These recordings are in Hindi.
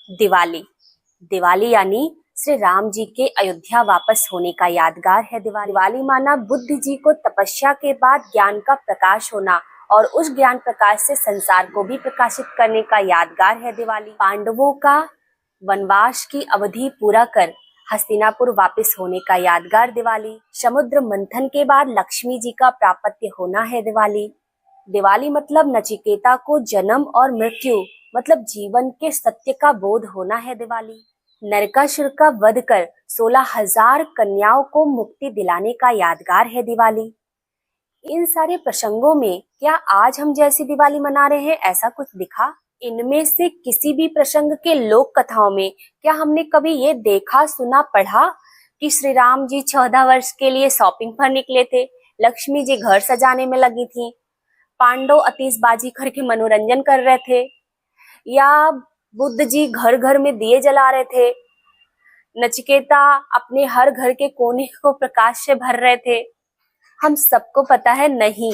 दिवाली। दिवाली यानी श्री राम जी के अयोध्या वापस होने का यादगार है दिवाली माना बुद्ध जी को तपस्या के बाद ज्ञान का प्रकाश होना और उस ज्ञान प्रकाश से संसार को भी प्रकाशित करने का यादगार है दिवाली। पांडवों का वनवास की अवधि पूरा कर हस्तिनापुर वापस होने का यादगार दिवाली। समुद्र मंथन के बाद लक्ष्मी जी का प्राप्त्य होना है दिवाली। दिवाली मतलब नचिकेता को जन्म और मृत्यु मतलब जीवन के सत्य का बोध होना है दिवाली। नरकासुर का वध कर 16,000 कन्याओं को मुक्ति दिलाने का यादगार है दिवाली। इन सारे प्रसंगों में क्या आज हम जैसी दिवाली मना रहे हैं ऐसा कुछ दिखा? इनमें से किसी भी प्रसंग के लोक कथाओं में क्या हमने कभी ये देखा सुना पढ़ा कि श्री राम जी 14 वर्ष के लिए शॉपिंग पर निकले थे, लक्ष्मी जी घर सजाने में लगी थी, पांडव आतिशबाजी करके मनोरंजन कर रहे थे, या बुद्ध जी घर घर में दिए जला रहे थे, नचिकेता अपने हर घर के कोने को प्रकाश से भर रहे थे? हम सबको पता है नहीं।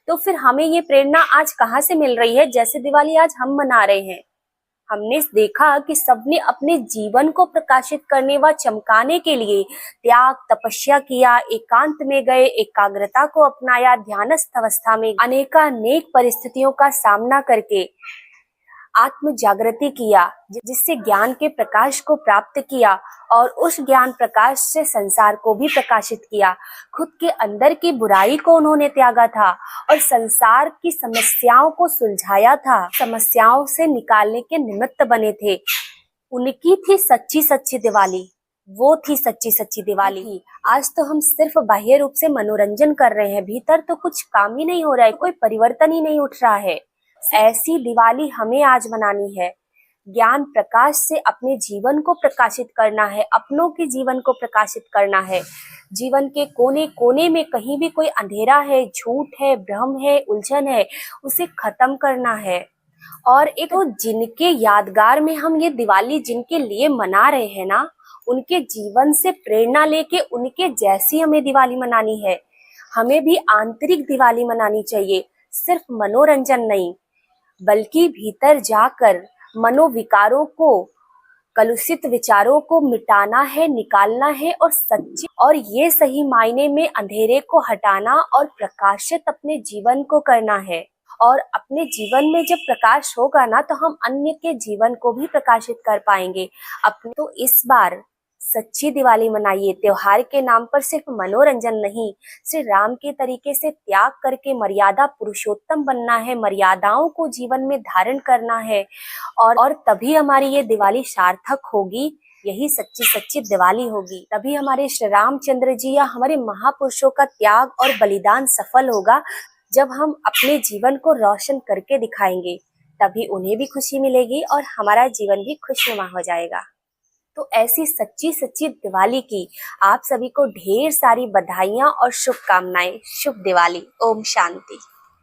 तो फिर हमें ये प्रेरणा आज कहाँ से मिल रही है जैसे दिवाली आज हम मना रहे हैं? हमने देखा कि सबने अपने जीवन को प्रकाशित करने व चमकाने के लिए त्याग तपस्या किया, एकांत में गए, एकाग्रता को अपनाया, ध्यानस्थ अवस्था में अनेकानेक परिस्थितियों का सामना करके आत्म जागृति किया, जिससे ज्ञान के प्रकाश को प्राप्त किया और उस ज्ञान प्रकाश से संसार को भी प्रकाशित किया। खुद के अंदर की बुराई को उन्होंने त्यागा था और संसार की समस्याओं को सुलझाया था, समस्याओं से निकालने के निमित्त बने थे। उनकी थी सच्ची सच्ची दिवाली, वो थी सच्ची सच्ची दिवाली। आज तो हम सिर्फ बाह्य रूप से मनोरंजन कर रहे हैं, भीतर तो कुछ काम ही नहीं हो रहा है, कोई परिवर्तन ही नहीं उठ रहा है। ऐसी दिवाली हमें आज मनानी है। ज्ञान प्रकाश से अपने जीवन को प्रकाशित करना है, अपनों के जीवन को प्रकाशित करना है। जीवन के कोने कोने में कहीं भी कोई अंधेरा है, झूठ है, भ्रम है, उलझन है, उसे खत्म करना है। और एक तो जिनके यादगार में हम ये दिवाली जिनके लिए मना रहे हैं ना, उनके जीवन से प्रेरणा लेके उनके जैसी हमें दिवाली मनानी है। हमें भी आंतरिक दिवाली मनानी चाहिए, सिर्फ मनोरंजन नहीं, बल्कि भीतर जाकर मनोविकारों को, कलुषित विचारों को मिटाना है, निकालना है और सच्ची और ये सही मायने में अंधेरे को हटाना और प्रकाशित अपने जीवन को करना है। और अपने जीवन में जब प्रकाश होगा ना तो हम अन्य के जीवन को भी प्रकाशित कर पाएंगे। अपने तो इस बार सच्ची दिवाली मनाइए। त्योहार के नाम पर सिर्फ मनोरंजन नहीं, श्री राम के तरीके से त्याग करके मर्यादा पुरुषोत्तम बनना है, मर्यादाओं को जीवन में धारण करना है और तभी हमारी ये दिवाली सार्थक होगी। यही सच्ची सच्ची दिवाली होगी, तभी हमारे श्री रामचंद्र जी या हमारे महापुरुषों का त्याग और बलिदान सफल होगा। जब हम अपने जीवन को रोशन करके दिखाएंगे तभी उन्हें भी खुशी मिलेगी और हमारा जीवन भी खुशनुमा हो जाएगा। तो ऐसी सच्ची सच्ची दिवाली की आप सभी को ढेर सारी बधाइयां और शुभकामनाएं। शुभ दिवाली। ओम शांति।